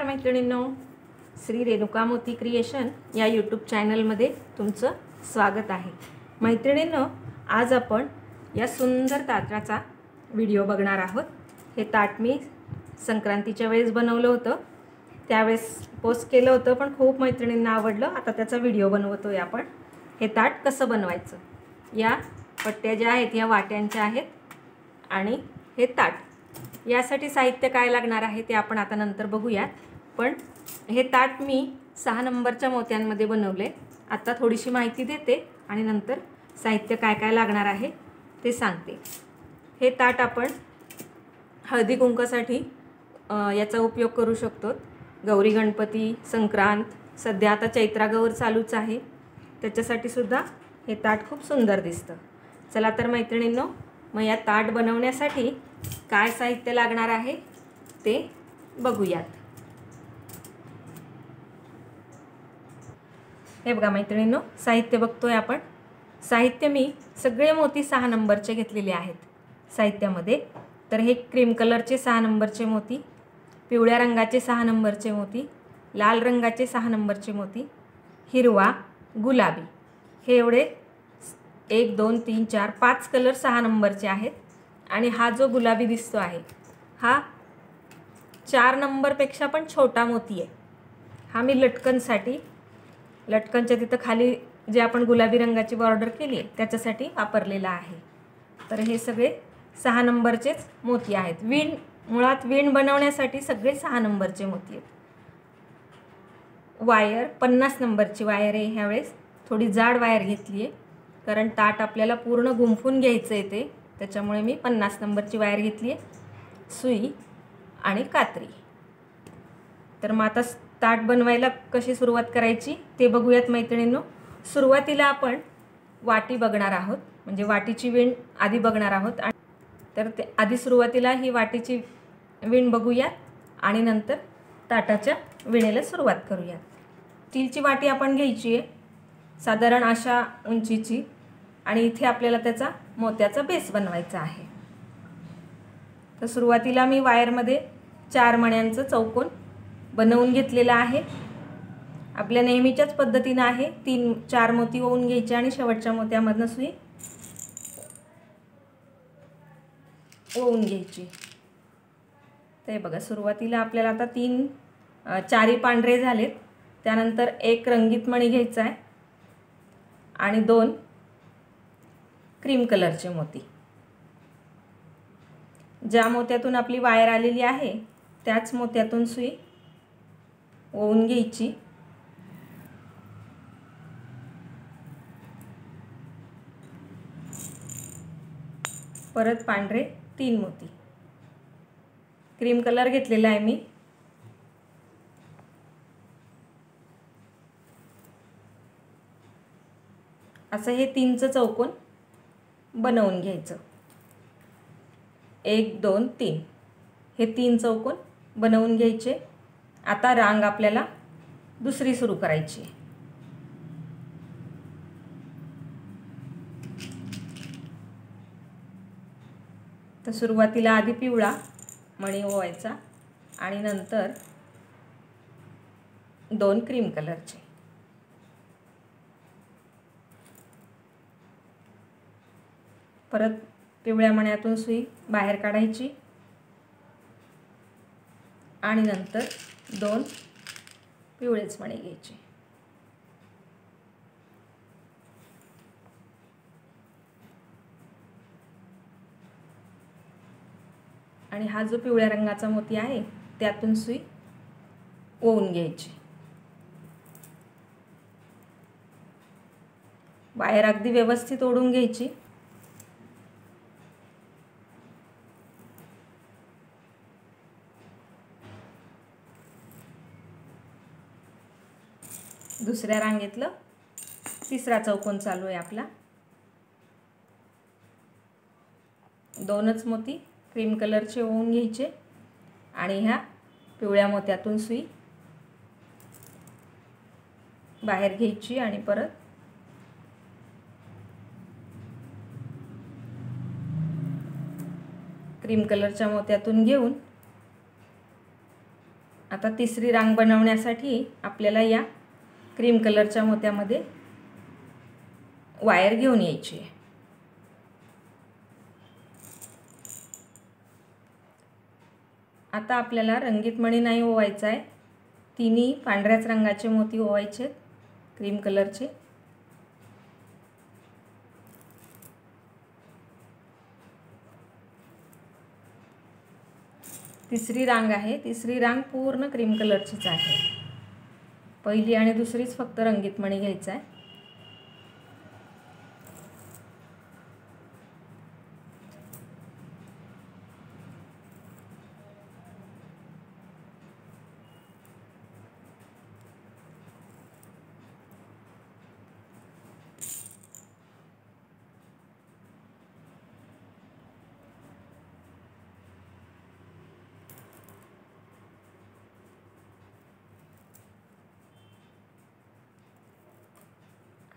मैत्रिणींनो, श्री रेणुका मोती क्रिएशन या यूट्यूब चॅनलमध्ये तुमचं स्वागत आहे। मैत्रिणींनो, आज आपण या सुंदर ताटाचा व्हिडिओ बघणार आहोत। हे ताट मी संक्रांतीच्या वेळेस बनवलं होतं, त्यावेळेस पोस्ट केलं होतं, पण खूप मैत्रिणींना आवडलं। आता त्याचा व्हिडिओ बनवतोय आपण। हे ताट कसं बनवायचं, या पट्ट्या ज्या आहेत या वाट्यांच्या आहेत आणि हे ताट, यासाठी साहित्य काय लागणार आहे ते आपण आता नंतर बघूयात। पण हे ताट मी 6 नंबरच्या मोत्यांमध्ये बनवले। आता थोडीशी माहिती देते आणि नंतर साहित्य काय काय लागणार आहे ते सांगते। हे ताट आपण हळदी कुंकासाठी याचा उपयोग करू शकतो। गौरी गणपती, संक्रांत, सध्या आता चैत्रागौर चालूच आहे, त्याच्यासाठी सुद्धा हे ताट खूप सुंदर दिसतं। चला तर मैत्रिणींनो, मग या ताट बनवण्यासाठी काय साहित्य लागणार आहे ते बघूयात। हे बघा मैत्रिणींनो, साहित्य बघतोय आपण। साहित्य मी सगळे मोती 6 नंबरचे घेतलेले आहेत साहित्यामध्ये। तर हे क्रीम कलरचे 6 नंबरचे मोती, पिवळ्या रंगाचे 6 नंबरचे मोती, लाल रंगाचे 6 नंबरचे मोती, हिरवा, गुलाबी, हे एवढे 1 2 3 4 5 कलर 6 नंबरचे आहेत। आणि हा जो गुलाबी दिसतो आहे हा 4 नंबरपेक्षा पण छोटा मोती आहे। हा मी लटकनसाठी, लटकनच्या तिथं खाली जे आपण गुलाबी रंगाची बॉर्डर केली आहे त्याच्यासाठी वापरलेला आहे। तर हे सगळे 6 नंबरचेच मोती आहेत। विण, मुळात विण बनवण्यासाठी सगळे 6 नंबरचे मोती आहेत। वायर 50 नंबरची वायर आहे। ह्यावेळेस थोडी जाड वायर घेतली आहे, कारण ताट आपल्याला पूर्ण गुंफून घ्यायचं आहे ते, त्याच्यामुळे मी 50 नंबरची वायर घेतली आहे। सुई आणि कात्री। तर मग आता ताट बनवायला कशी सुरुवात करायची ते बघूयात मैत्रिणींनो। सुरुवातीला आपण वाटी बघणार आहोत, म्हणजे वाटीची विण आधी बघणार आहोत। तर ते आधी सुरुवातीला ही वाटीची विण बघूयात आणि नंतर ताटाच्या विणेला सुरुवात करूयात। स्टीलची वाटी आपण घ्यायची आहे, साधारण अशा उंचीची, आणि इथे आपल्याला त्याचा मोत्याचा बेस बनवायचा आहे। तर सुरुवातीला मी वायरमध्ये 4 मण्यांचं चौकोन बनवून घेतलेला आहे। आपल्या नेहमीच्याच पद्धतीने आहे। 4 मोती ओवून घ्यायचे आणि शेवटच्या मोत्यामधून सुई ओवून घ्यायची। ते बघा, सुरुवातीला आपल्याला आता 4 पांढरे झालेत, त्यानंतर 1 रंगीत मणी घ्यायचा आहे आणि 2 क्रीम कलरचे मोती। ज्या मोत्यातून आपली वायर आलेली आहे त्याच मोत्यातून सुई ओवून घ्यायची। परत पांढरे 3 मोती, क्रीम कलर घेतलेला आहे मी। असं हे 3चं चौकोन बनवून घ्यायचं। 1 2 3 हे 3 चौकोन बनवून घ्यायचे। आता रांग आपल्याला दुसरी सुरू करायची। तर सुरुवातीला आधी पिवळा मणी ओवायचा आणि नंतर 2 क्रीम कलरचे। परत पिवळ्या मण्यातून सुई बाहेर काढायची आणि नंतर 2 पिवळेच मणी घ्यायचे। आणि हा जो पिवळ्या रंगाचा मोती आहे त्यातून सुई ओवून घ्यायची। वायर अगदी व्यवस्थित ओढून घ्यायची। दुसऱ्या रांगेतलं 3रा चौकोन चालू आहे आपला। 2च मोती क्रीम कलरचे ओवून घ्यायचे आणि ह्या पिवळ्या मोत्यातून सुई बाहेर घ्यायची आणि परत क्रीम कलरच्या मोत्यातून घेऊन आता तिसरी रांग बनवण्यासाठी आपल्याला या क्रीम कलरच्या मोत्यामध्ये वायर घेऊन यायची आहे. आता आपल्याला रंगीत मणी नाही ओवायचा आहे, तिन्ही पांढऱ्याच रंगाचे मोती ओवायचे क्रीम कलरचे. तिसरी रांग आहे, तिसरी रांग पूर्ण क्रीम कलरचीच आहे. पहिली आणि दुसरीच फक्त रंगीत मणी घ्यायचा आहे.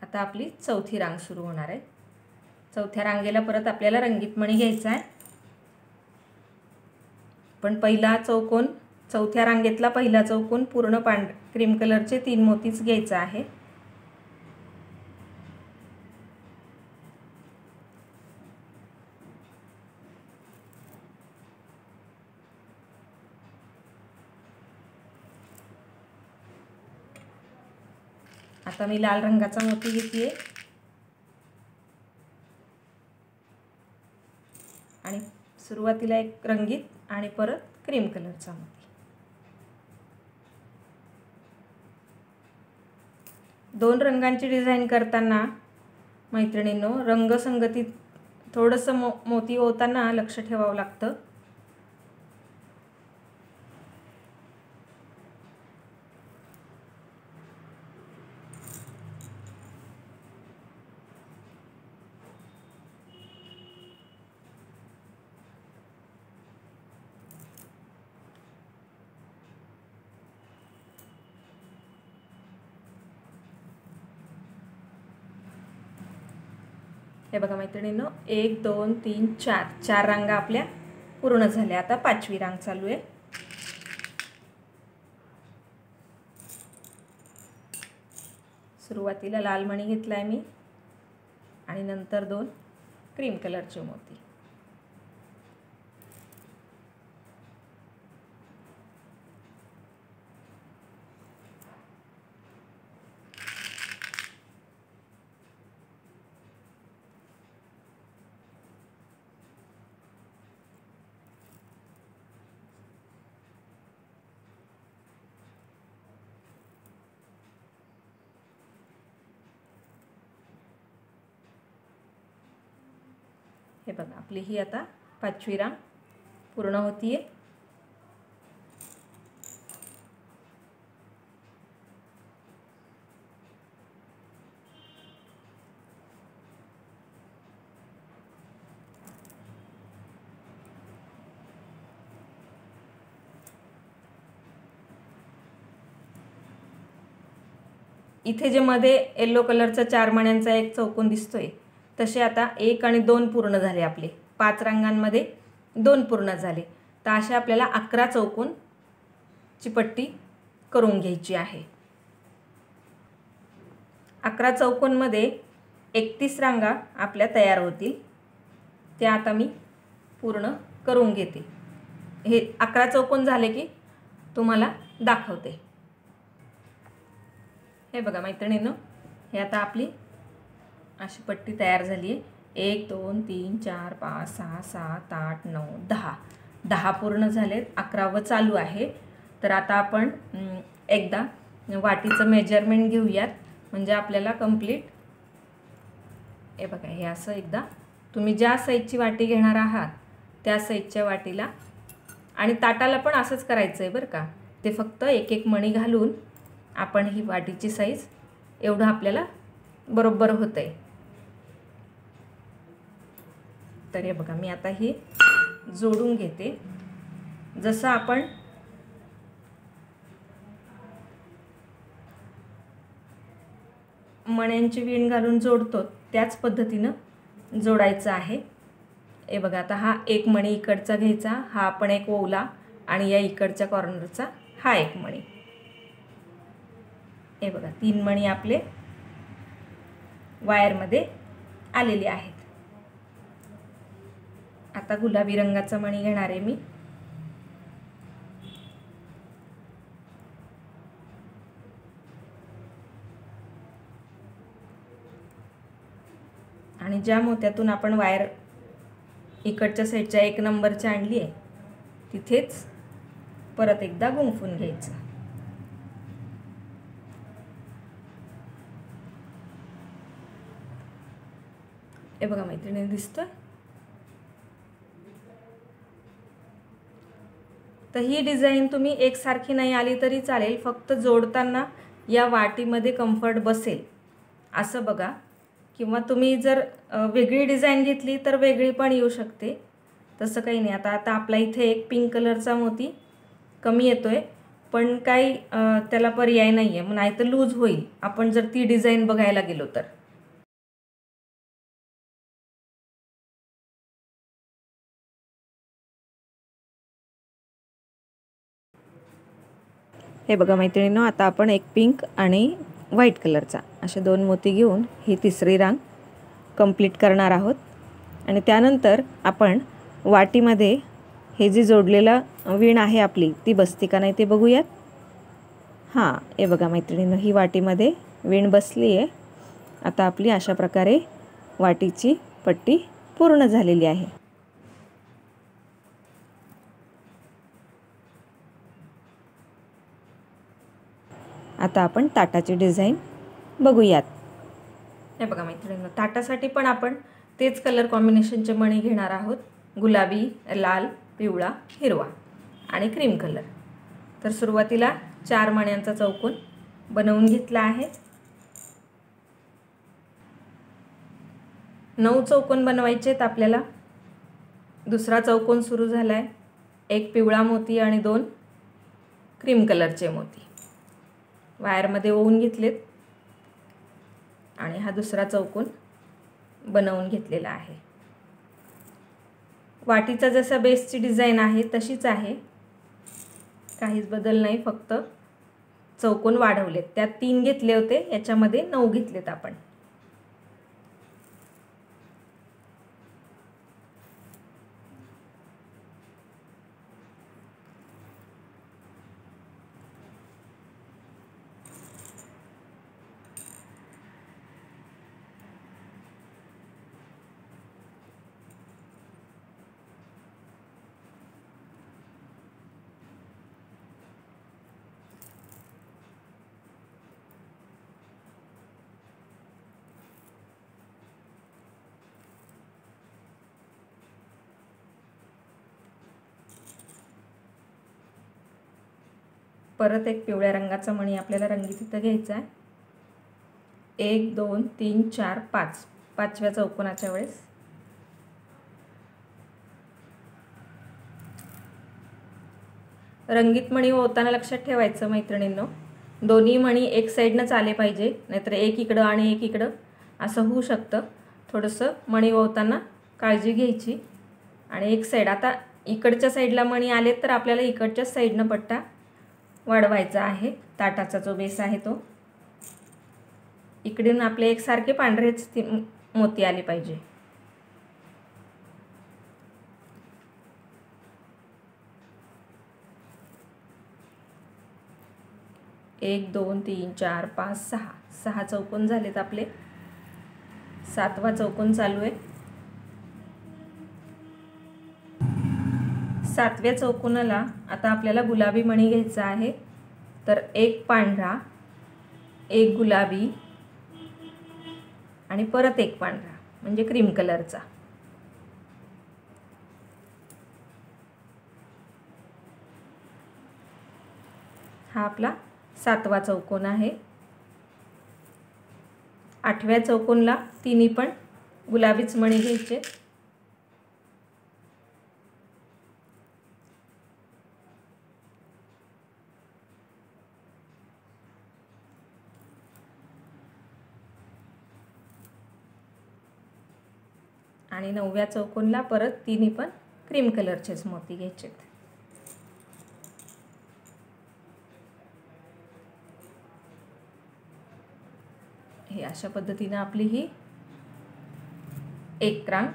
आता आपली चौथी रांग सुरू होणार आहे. चौथ्या रांगेला परत आपल्याला रंगीत मणी घ्यायचा आहे. पण पहिला चौकोन, चौथ्या रांगेतला पहिला चौकोन पूर्ण क्रीम कलरचे 3 मोतीच घ्यायचा आहे. आता मी लाल रंगाचा मोती घेते आणि सुरुवातीला एक रंगीत आणि परत क्रीम कलरचा मोती. दोन रंगांची डिझाइन करताना मैत्रिणींनो रंगसंगतीत थोडंसं मोती ओवताना लक्ष ठेवावं लागतं. हे बघा मैत्रिणींनो 1 2 3 4 4 रांगा आपल्या पूर्ण झाल्या. आता पाचवी रांग चालू आहे. सुरुवातीला लाल मणी घेतलाय मी आणि नंतर 2 क्रीम कलरचे मोती. हे बघा आपली ही आता पाचवी रांग पूर्ण होतीये. इथे जे मध्ये येलो कलरचा 4 मण्यांचा एक चौकोन दिसतोय तसे आता 1 आणि 2 पूर्ण झाले. आपले 5 रांगांमध्ये 2 पूर्ण झाले. तर अशा आपल्याला 11 चौकोनची पट्टी करून घ्यायची आहे. 11 चौकोनमध्ये 31 रांगा आपल्या तयार होतील. त्या आता मी पूर्ण करून घेते. हे 11 चौकोन झाले की तुम्हाला दाखवते. हे बघा मैत्रिणींनो हे आता आपली अशी पट्टी तयार झाली आहे. 1 2 3 4 5 6 7 8 9 10 10 पूर्ण झालेत. 11वं चालू आहे. तर आता आपण एकदा वाटीचं मेजरमेंट घेऊयात म्हणजे आपल्याला कंप्लीट. हे बघा हे असं एकदा तुम्ही ज्या साईजची वाटी घेणार आहात त्या साईजच्या वाटीला आणि ताटाला पण असंच करायचं आहे बरं का. ते फक्त एक एक मणी घालून आपण ही वाटीची साईज एवढं आपल्याला बरोबर होतंय. तर हे बघा मी आता हे जोडून घेते. जसं आपण मण्यांची विण घालून जोडतो त्याच पद्धतीनं जोडायचं आहे. हे बघा आता हा एक मणी इकडचा घ्यायचा, हा आपण एक ओवला आणि या इकडच्या कॉर्नरचा हा एक मणी. हे बघा 3 मणी आपले वायरमध्ये आलेले आहेत. आता गुलाबी रंगाचा मणी घेणार आहे मी. आणि ज्या मोत्यातून आपण वायर इकडच्या साईडच्या 1 नंबरची आणली आहे तिथेच परत एकदा गुंफून घ्यायचं. हे बघा मैत्रिणी, दिसतोय. तर ही डिझाईन तुम्ही एकसारखी नाही आली तरी चालेल, फक्त जोडताना या वाटीमध्ये कम्फर्ट बसेल असं बघा. किंवा तुम्ही जर वेगळी डिझाईन घेतली तर वेगळी पण येऊ शकते, तसं काही नाही. आता आपला इथे एक पिंक कलरचा मोती कमी येतोय, पण काही त्याला पर्याय नाही आहे, नाही तर लूज होईल आपण जर ती डिझाईन बघायला गेलो तर. हे बघा मैत्रिणींनो, आता आपण एक पिंक आणि व्हाईट कलरचा असे 2 मोती घेऊन ही तिसरी रांग कंप्लीट करणार आहोत. आणि त्यानंतर आपण वाटीमध्ये हे जे जोडलेलं वीण आहे आपली ती बसती का नाही ते बघूयात. हां, हे बघा मैत्रिणींनो, ही वाटीमध्ये वीण बसली आहे. आता आपली अशा प्रकारे वाटीची पट्टी पूर्ण झालेली आहे. आता आपण ताटाची डिझाईन बघूयात. हे बघा मैत्रिणींनो, ताटासाठी पण आपण तेच कलर कॉम्बिनेशनचे मणी घेणार आहोत. गुलाबी, लाल, पिवळा, हिरवा आणि क्रीम कलर. तर सुरुवातीला 4 मण्यांचा चौकोन बनवून घेतला आहे. 9 चौकोन बनवायचे आहेत आपल्याला. दुसरा चौकोन सुरू झाला आहे. 1 पिवळा मोती आणि 2 क्रीम कलरचे मोती वायरमध्ये ओवून घेतलेत आणि हा दुसरा चौकोन बनवून घेतलेला आहे. वाटीचा जसा बेसची डिझाईन आहे तशीच आहे, काहीच बदल नाही, फक्त चौकोन वाढवलेत. त्यात 3 घेतले होते, याच्यामध्ये 9 घेतलेत आपण. परत एक पिवळ्या रंगाचा मणी आपल्याला रंगीत इथं घ्यायचा आहे. 1 2 3 4 5 पाचव्या चौकोनाच्या वेळेस रंगीत मणी ओवताना लक्षात ठेवायचं मैत्रिणींनो, दोन्ही मणी एक साईडनंच आले पाहिजे, नाहीतर एक इकडं आणि एक इकडं असं होऊ शकतं. थोडंसं मणी ओवताना काळजी घ्यायची. आणि एक साईड, आता इकडच्या साईडला मणी आले तर आपल्याला इकडच्याच साईडनं पट्टा वाढवायचा आहे. ताटाचा जो बेस आहे तो इकडून आपले एकसारखे पांढरेच मोती आले पाहिजे. एक 2 3 4 5 6 चौकोन झालेत आपले. 7वा चौकोन चालू आहे. 7व्या चौकोनाला आता आपल्याला गुलाबी मणी घ्यायचा आहे. तर 1 पांढरा, 1 गुलाबी आणि परत 1 पांढरा म्हणजे क्रीम कलरचा. हा आपला 7वा चौकोन आहे. 8व्या चौकोनला तिन्ही पण गुलाबीच मणी घ्यायचे. आणि 9व्या चौकोनला परत तिन्ही पण क्रीम कलरचेच मोती घ्यायचेत. आहे। अशा पद्धतीने आपली ही एक रांग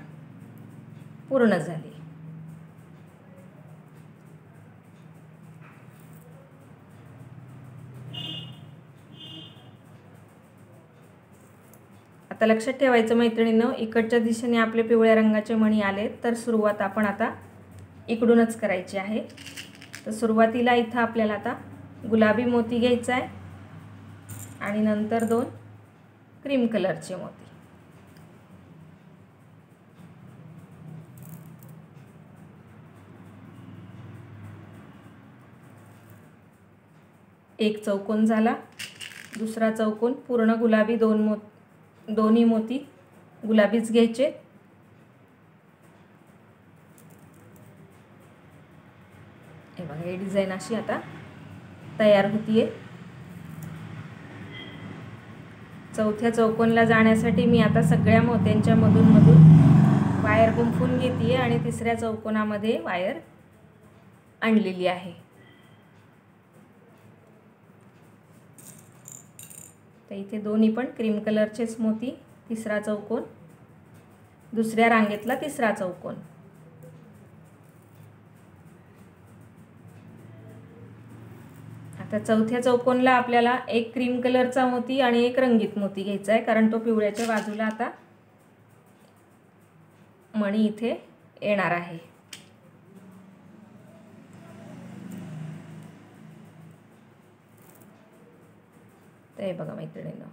पूर्ण झाली। आता लक्षात ठेवायचं मैत्रिणींनो, इकडच्या दिशेने आपले पिवळ्या रंगाचे मणी आले तर सुरुवात आपण आता इकडूनच करायची आहे। तर सुरुवातीला इथं आपल्याला आता गुलाबी मोती घ्यायचा आहे आणि नंतर 2 क्रीम कलरचे मोती। एक चौकोन झाला, दुसरा चौकोन पूर्ण गुलाबी दोन्ही मोती गुलाबीच घ्यायचे। हे बघा, ही डिझाइन अशी आता तयार होतीये। चौथ्या चौकोनला जाण्यासाठी मी आता सगळ्या मोत्यांच्या मधून वायर गुंफून घेतेय आणि तिसऱ्या चौकोनामध्ये वायर आणलेली आहे। तर इथे दोन्ही पण क्रीम कलरचेच मोती, तिसरा चौकोन, दुसऱ्या रांगेतला तिसरा चौकोन। आता चौथ्या चौकोनला आपल्याला एक क्रीम कलरचा मोती आणि एक रंगीत मोती घ्यायचा आहे, कारण तो पिवळ्याच्या बाजूला आता मणी इथे येणार आहे। तर हे बघा मैत्रिणींनो,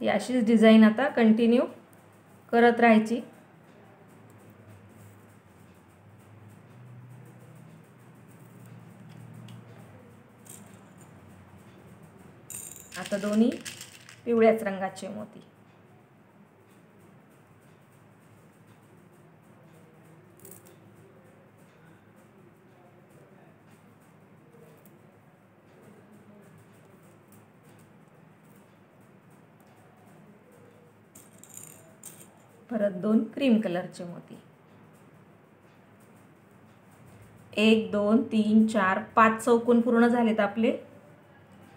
ही अशीच डिझाइन आता कंटिन्यू करत राहायची। आता दोन्ही पिवळ्याच रंगाचे मोती। परत 2 क्रीम कलरचे मोती। 1 2 3 4 5 चौकोन पूर्ण झालेत आपले।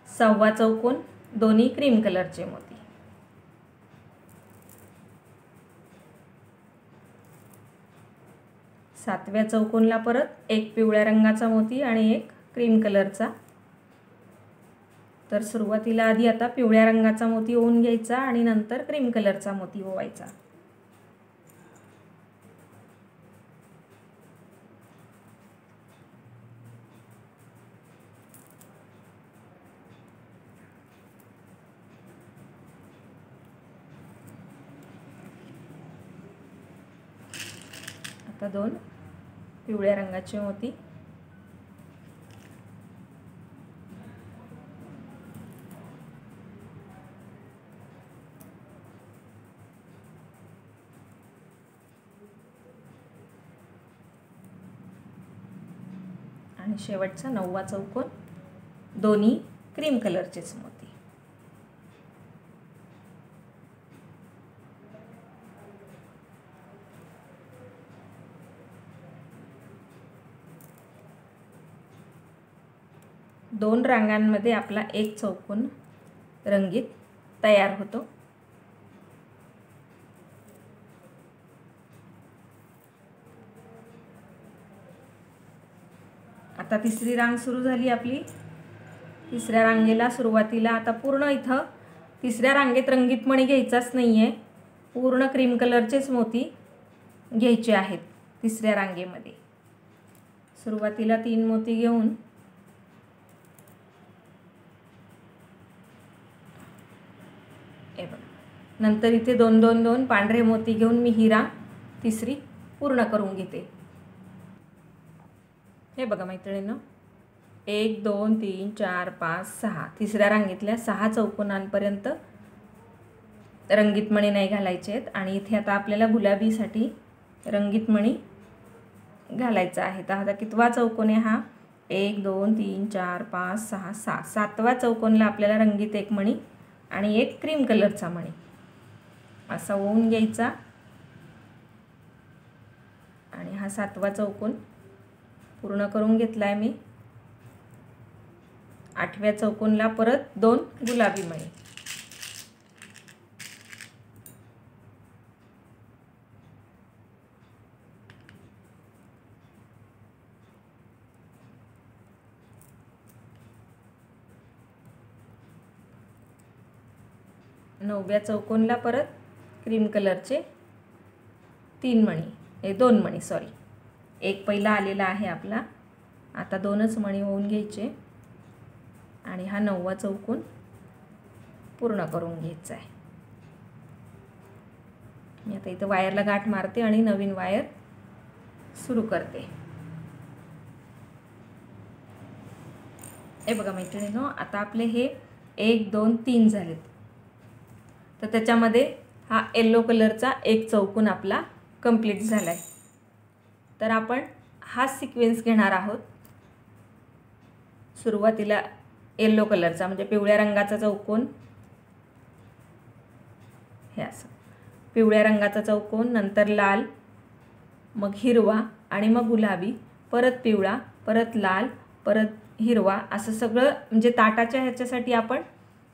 6वा चौकोन दोन्ही क्रीम कलरचे मोती। 7व्या चौकोनला परत एक पिवळ्या रंगाचा मोती आणि एक क्रीम कलरचा। तर सुरुवातीला आधी आता पिवळ्या रंगाचा मोती ओवून घ्यायचा आणि नंतर क्रीम कलरचा मोती ओवायचा। आता 2 पिवळ्या रंगाचे मोती। आणि शेवटचा 9वा चौकोन दोन्ही क्रीम कलरचेच मोती। दोन रांगांमध्ये आपला एक चौकोन रंगीत तयार होतो। आता तिसरी रांग सुरू झाली आपली। तिसऱ्या रांगेला सुरुवातीला आता पूर्ण इथं तिसऱ्या रांगेत रंगीत मणी घ्यायचाच नाहीये, पूर्ण क्रीम कलरचेच मोती घ्यायचे आहेत। तिसऱ्या रांगेमध्ये सुरुवातीला 3 मोती घेऊन नंतर इथे 2 2 2 पांढरे मोती घेऊन मी ही रांग तिसरी पूर्ण करून घेते। हे बघा मैत्रिणींनो, 1 2 3 4 5 6 तिसऱ्या रांगेतल्या 6 चौकोनांपर्यंत रंगीत मणी नाही घालायचे आहेत आणि इथे आता आपल्याला गुलाबीसाठी रंगीत मणी घालायचा आहे। तर आता कितवा चौकोन आहे हा? 1 2 3 4 5 6 6 7व्या चौकोनला आपल्याला रंगीत एक मणी आणि एक क्रीम कलरचा मणी असा ओवून घ्यायचा आणि हा 7वा चौकोन पूर्ण करून घेतलाय मी। 8व्या चौकोनला परत 2 गुलाबी मणी, नवव्या चौकोनला परत क्रीम कलरचे 2 मणी सॉरी, एक पहिला आलेला आहे आपला, आता 2च मणी होऊन घ्यायचे आणि हा 9वा चौकोन पूर्ण करून घ्यायचा आहे. मी आता इथं वायरला गाठ मारते आणि नवीन वायर सुरू करते. हे बघा मैत्रिणींनो, आता आपले हे 1 2 3 झालेत. तर त्याच्यामध्ये हा येलो कलरचा एक चौकोन आपला कंप्लीट झाला आहे. तर आपण हा सिक्वेन्स घेणार आहोत. सुरुवातीला येलो कलरचा म्हणजे पिवळ्या रंगाचा चौकोन, हे असं पिवळ्या रंगाचा चौकोन, नंतर लाल, मग हिरवा आणि मग गुलाबी, परत पिवळा, परत लाल, परत हिरवा, असं सगळं म्हणजे ताटाच्या ह्याच्यासाठी आपण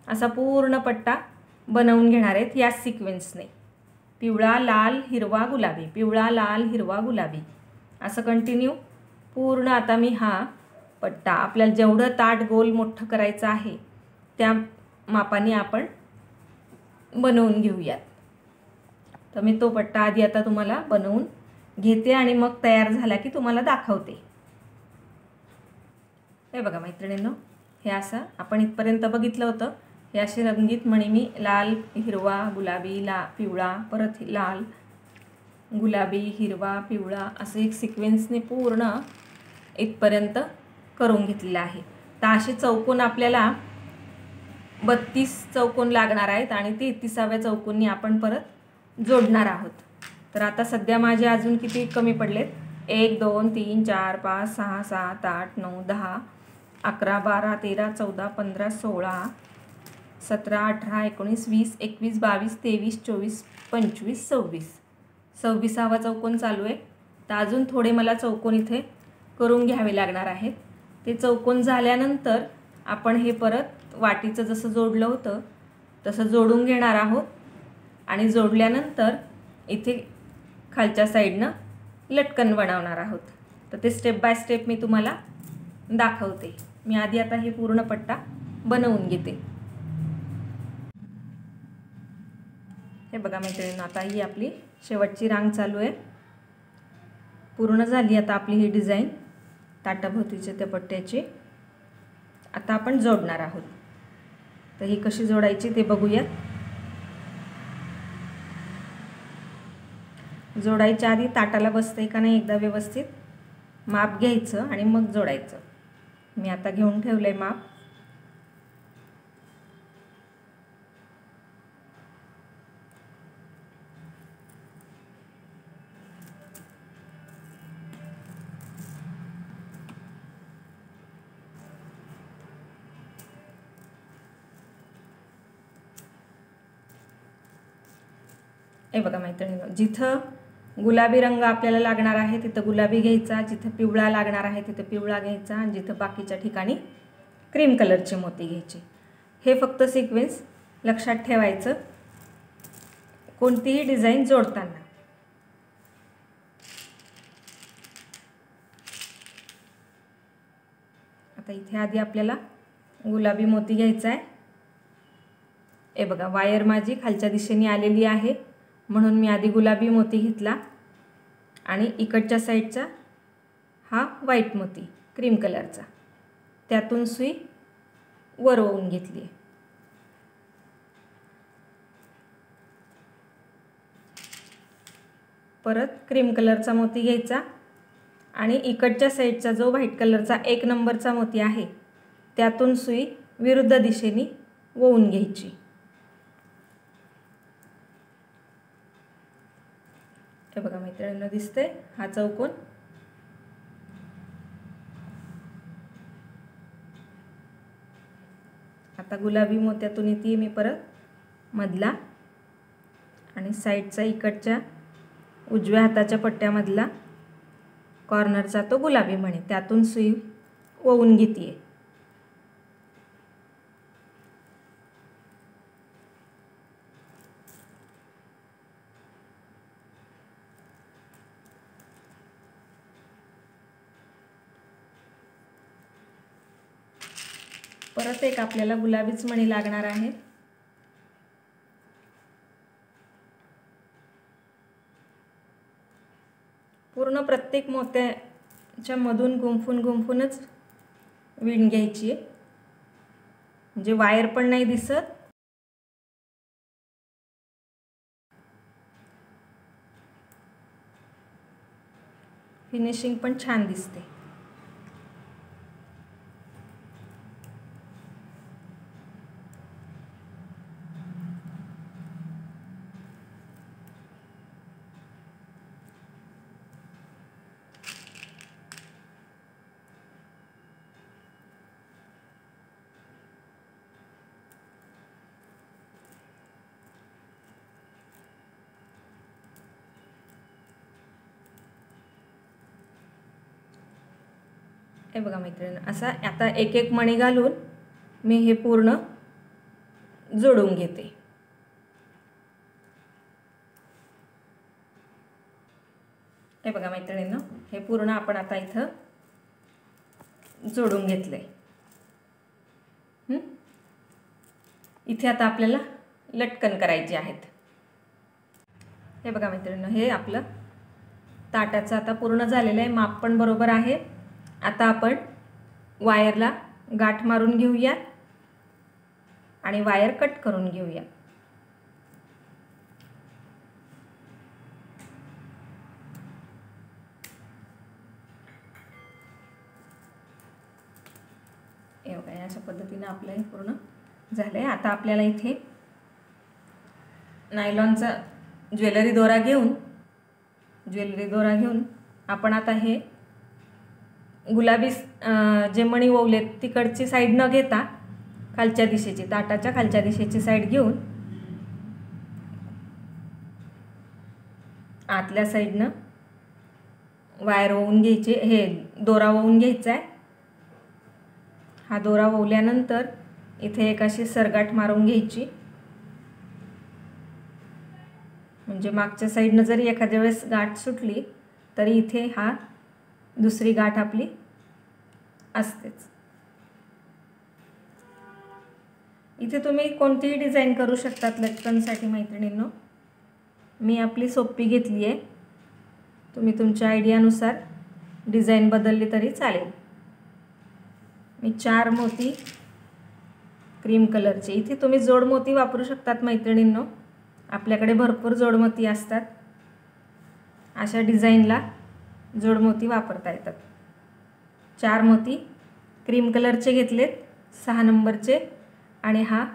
असा पूर्ण पट्टा बनवून घेणार आहेत या सिक्वेन्सने. पिवळा लाल हिरवा गुलाबी, पिवळा लाल हिरवा गुलाबी, असं कंटिन्यू पूर्ण. आता मी हा पट्टा आपल्याला जेवढं ताट गोल मोठं करायचं आहे त्या मापाने आपण बनवून घेऊयात. तर मी तो पट्टा आधी आता तुम्हाला बनवून घेते आणि मग तयार झाला की तुम्हाला दाखवते. हे बघा मैत्रिणींनो, हे असं आपण इथपर्यंत बघितलं होतं. हे असे रंगीत मणी मी लाल हिरवा गुलाबी पिवळा, परत लाल गुलाबी हिरवा पिवळा असं एक सिक्वेन्सने पूर्ण इथपर्यंत करून घेतलेलं आहे. तर असे चौकोन आपल्याला 32 चौकोन लागणार आहेत आणि 33व्या चौकोनी आपण परत जोडणार आहोत. तर आता सध्या माझे अजून किती कमी पडलेत, 1 2 3 4 5 6 7 8 9 10 11 12 13 14 15 16 17 18 19 20 21 22 23 24 25 26 26वा चौकोन चालू आहे. तर अजून थोडे मला चौकोन इथे करून घ्यावे लागणार आहेत. ते चौकोन झाल्यानंतर आपण हे परत वाटीचं जसं जोडलं होतं तसं जोडून घेणार आहोत आणि जोडल्यानंतर इथे खालच्या साईडनं लटकन बनवणार आहोत. तर ते स्टेप बाय स्टेप मी तुम्हाला दाखवते. मी आधी आता हे पूर्ण पट्टा बनवून घेते. हे बघा मैत्रिणींनो, आता ही आपली शेवटची रांग चालू आहे, पूर्ण झाली आता आपली ही डिझाईन ताटाभोवतीच्या त्या पट्ट्याची. आता आपण जोडणार आहोत. तर ही कशी जोडायची ते बघूयात. जोडायच्या आधी ताटाला बसतंय का नाही एकदा व्यवस्थित माप घ्यायचं आणि मग जोडायचं. मी आता घेऊन ठेवलंय माप. हे बघा मैत्रिणींनो, जिथं गुलाबी रंग आपल्याला लागणार आहे तिथं गुलाबी घ्यायचा, जिथं पिवळा लागणार आहे तिथं पिवळा घ्यायचा आणि जिथं बाकीच्या ठिकाणी क्रीम कलरचे मोती घ्यायचे. हे फक्त सिक्वेन्स लक्षात ठेवायचं कोणतीही डिझाईन जोडताना. आता इथे आधी आपल्याला गुलाबी मोती घ्यायचा आहे. हे बघा, वायर माझी खालच्या दिशेने आलेली आहे म्हणून मी आधी गुलाबी मोती घेतला आणि इकडच्या साईडचा हा व्हाईट मोती क्रीम कलरचा, त्यातून सुई वर ओवून घेतली. परत क्रीम कलरचा मोती घ्यायचा आणि इकडच्या साईडचा जो व्हाईट कलरचा 1 नंबरचा मोती आहे त्यातून सुई विरुद्ध दिशेने ओवून घ्यायची. हे बघा मैत्रिणींना दिसतंय हा चौकोन. आता गुलाबी मोत्यातून येते मी परत मधला आणि साईडचा इकडच्या उजव्या हाताच्या पट्ट्यामधला कॉर्नरचा तो गुलाबी मणी, त्यातून सुई ओवून घेते. परत एक आपल्याला गुलाबीच मणी लागणार आहे. पूर्ण प्रत्येक मोत्याच्या मधून गुंफूनच विण घ्यायची आहे, म्हणजे वायर पण नाही दिसत फिनिशिंग पण छान दिसते. हे बघा मैत्रिणी, असा आता एक एक मणी घालून मी हे पूर्ण जोडून घेते. हे बघा मैत्रिणींनो, हे पूर्ण आपण आता इथं जोडून घेतले. इथे आता आपल्याला लटकन करायची आहेत. हे बघा मैत्रिणींनो, हे आपलं ताटाचं आता पूर्ण झालेलं आहे. माप पण बरोबर आहे. आता आपण वायरला गाठ मारून घेऊया आणि वायर कट करून घेऊया. एवढ्या अशा पद्धतीने आपलं हे पूर्ण झालंय. आता आपल्याला इथे नायलॉनचा ज्वेलरी दोरा घेऊन आपण आता हे गुलाबी जे मणी ओवलेत तिकडची साईड न घेता खालच्या दिशेची, ताटाच्या खालच्या दिशेची साईड घेऊन आतल्या साईडनं वायर ओवून घ्यायची, हे दोरा ओवून घ्यायचा आहे. हा दोरा ओवल्यानंतर इथे एक अशी सरगाठ मारून घ्यायची, म्हणजे मागच्या साईडनं जरी एखाद्या वेळेस गाठ सुटली तरी इथे हा दुसरी गाठ आपली असतेच. इथे तुम्ही कोणतीही डिझाईन करू शकतात लटकनसाठी मैत्रिणींनो. मी आपली सोपी घेतली आहे. तुम्ही तुमच्या आयडियानुसार डिझाईन बदलली तरी चालेल. मी 4 मोती क्रीम कलरचे, इथे तुम्ही जोड मोती वापरू शकतात मैत्रिणींनो. आपल्याकडे भरपूर जोडमोती असतात. अशा डिझाईनला जोडमोती वापरता येतात. 4 मोती क्रीम कलरचे घेतलेत, 6 नंबरचे, आणि हा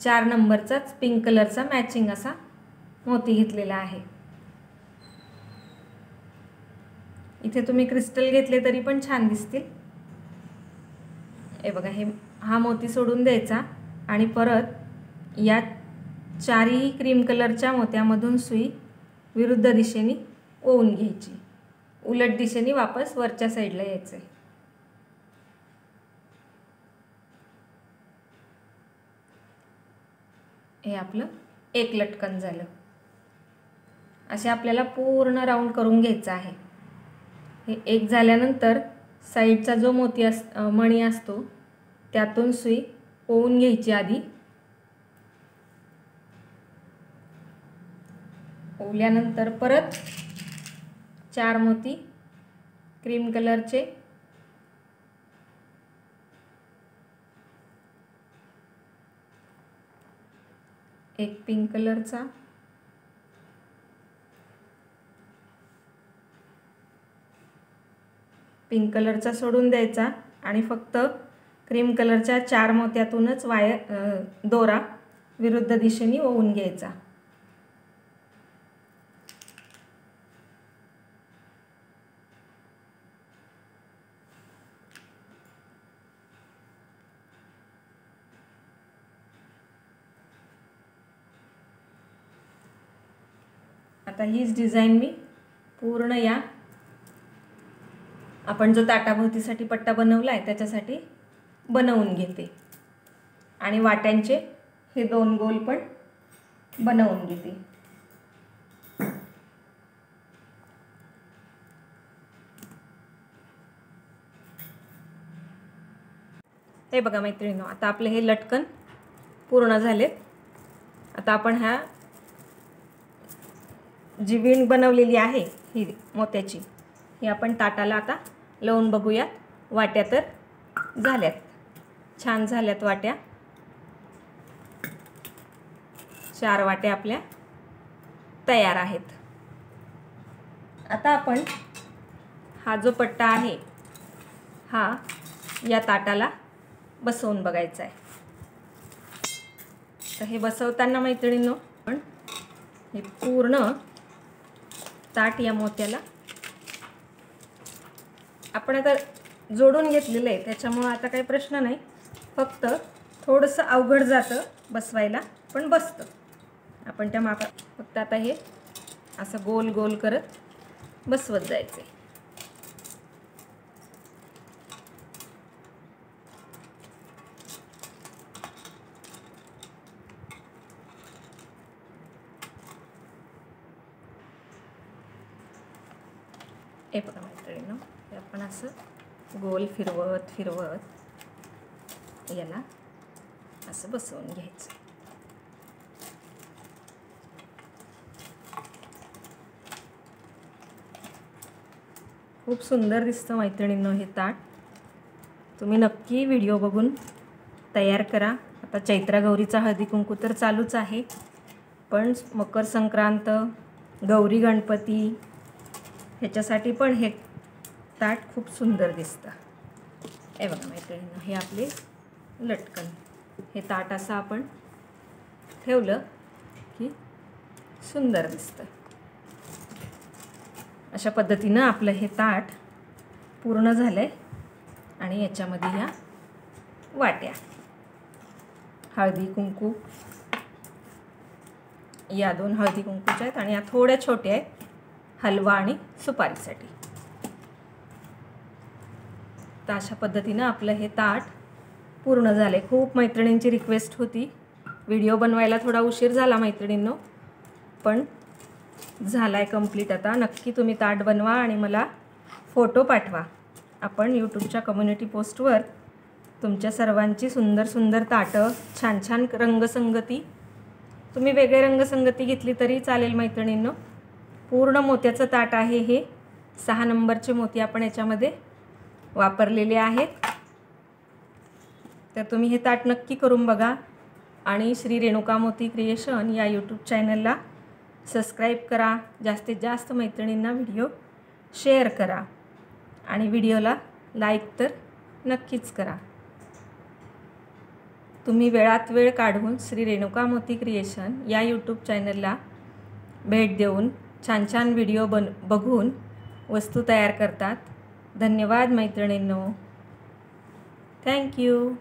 4 नंबरचाच पिंक कलरचा मॅचिंग असा मोती घेतलेला आहे. इथे तुम्ही क्रिस्टल घेतले तरी पण छान दिसतील. हे बघा, हा मोती सोडून द्यायचा आणि परत या 4ही क्रीम कलरच्या मोत्यामधून सुई विरुद्ध दिशेने ओवून घ्यायची. उलट दिशेने वापस वरच्या साईडला यायचं. हे आपलं एक लटकन झालं. असे आपल्याला पूर्ण राऊंड करून घ्यायचं आहे. हे एक झाल्यानंतर साईडचा जो मोती मणी असतो त्यातून सुई ओवून घ्यायची आधी. ओवल्यानंतर परत 4 मोती क्रीम कलरचे, एक पिंक कलरचा, पिंक कलरचा सोडून द्यायचा आणि फक्त क्रीम कलरच्या 4 मोत्यातूनच दोरा विरुद्ध दिशेने ओवून घ्यायचा. आता हीच डिझाईन मी पूर्ण या आपण जो ताटाभोवतीसाठी पट्टा बनवला आहे त्याच्यासाठी बनवून घेते आणि वाट्यांचे हे 2 गोल पण बनवून घेते. हे बघा मैत्रिणींनो, आता आपले हे लटकन पूर्ण झालेत. आता आपण ह्या जी विण बनवलेली आहे ही मोत्याची, ही आपण ताटाला आता लावून बघूयात. वाट्या तर झाल्यात, छान झाल्यात वाट्या. 4 वाट्या आपल्या तयार आहेत. आता आपण हा जो पट्टा आहे हा या ताटाला बसवून बघायचा आहे. तर हे बसवताना मैत्रिणींनो आपण हे पूर्ण ताट या मोत्याला आपण आता जोडून घेतलेलं आहे, त्याच्यामुळे आता काही प्रश्न नाही. फक्त थोडंसं अवघड जातं बसवायला, पण बसतं. आपण त्या मापात फक्त आता हे असं गोल गोल करत बसवत जायचं. हे बघा मैत्रिणींनो, हे आपण असं गोल फिरवत फिरवत याला असं बसवून घ्यायचं. खूप सुंदर दिसतं मैत्रिणींनो हे ताट. तुम्ही नक्की व्हिडिओ बघून तयार करा. आता चैत्र गौरीचा हळदी कुंकू तर चालूच आहे, पण मकर संक्रांत, गौरी गणपती ह्याच्यासाठी पण हे ताट खूप सुंदर दिसतं. हे बघा मैत्रिणींनो, हे आपले लटकन. हे ताट असं आपण ठेवलं की सुंदर दिसतं. अशा पद्धतीनं आपलं हे ताट पूर्ण झालं आहे. आणि याच्यामध्ये ह्या वाट्या हळदी कुंकू, या 2 हळदी कुंकूच्या आहेत आणि या थोड्या छोट्या आहेत हलवा आणि सुपारीसाठी. तर अशा पद्धतीनं आपलं हे ताट पूर्ण झालं आहे. खूप मैत्रिणींची रिक्वेस्ट होती. व्हिडिओ बनवायला थोडा उशीर झाला मैत्रिणींनो, पण झाला आहे कंप्लीट. आता नक्की तुम्ही ताट बनवा आणि मला फोटो पाठवा. आपण यूट्यूबच्या कम्युनिटी पोस्टवर तुमच्या सर्वांची सुंदर सुंदर ताटं, छान छान रंगसंगती, तुम्ही वेगळे रंगसंगती घेतली तरी चालेल मैत्रिणींनो. पूर्ण मोत्याचं ताट आहे हे. 6 नंबरचे मोती आपण याच्यामध्ये वापरलेले आहेत. तर तुम्ही हे ताट नक्की करून बघा आणि श्री रेणुका मोती क्रिएशन या यूट्यूब चॅनलला सबस्क्राईब करा. जास्तीत जास्त मैत्रिणींना व्हिडिओ शेअर करा आणि व्हिडिओला लाईक तर नक्कीच करा. तुम्ही वेळात वेळ काढून श्री रेणुका मोती क्रिएशन या यूट्यूब चॅनलला भेट देऊन छान छान व्हिडिओ बघून वस्तू तयार करतात. धन्यवाद मैत्रिणींनो. थँक्यू.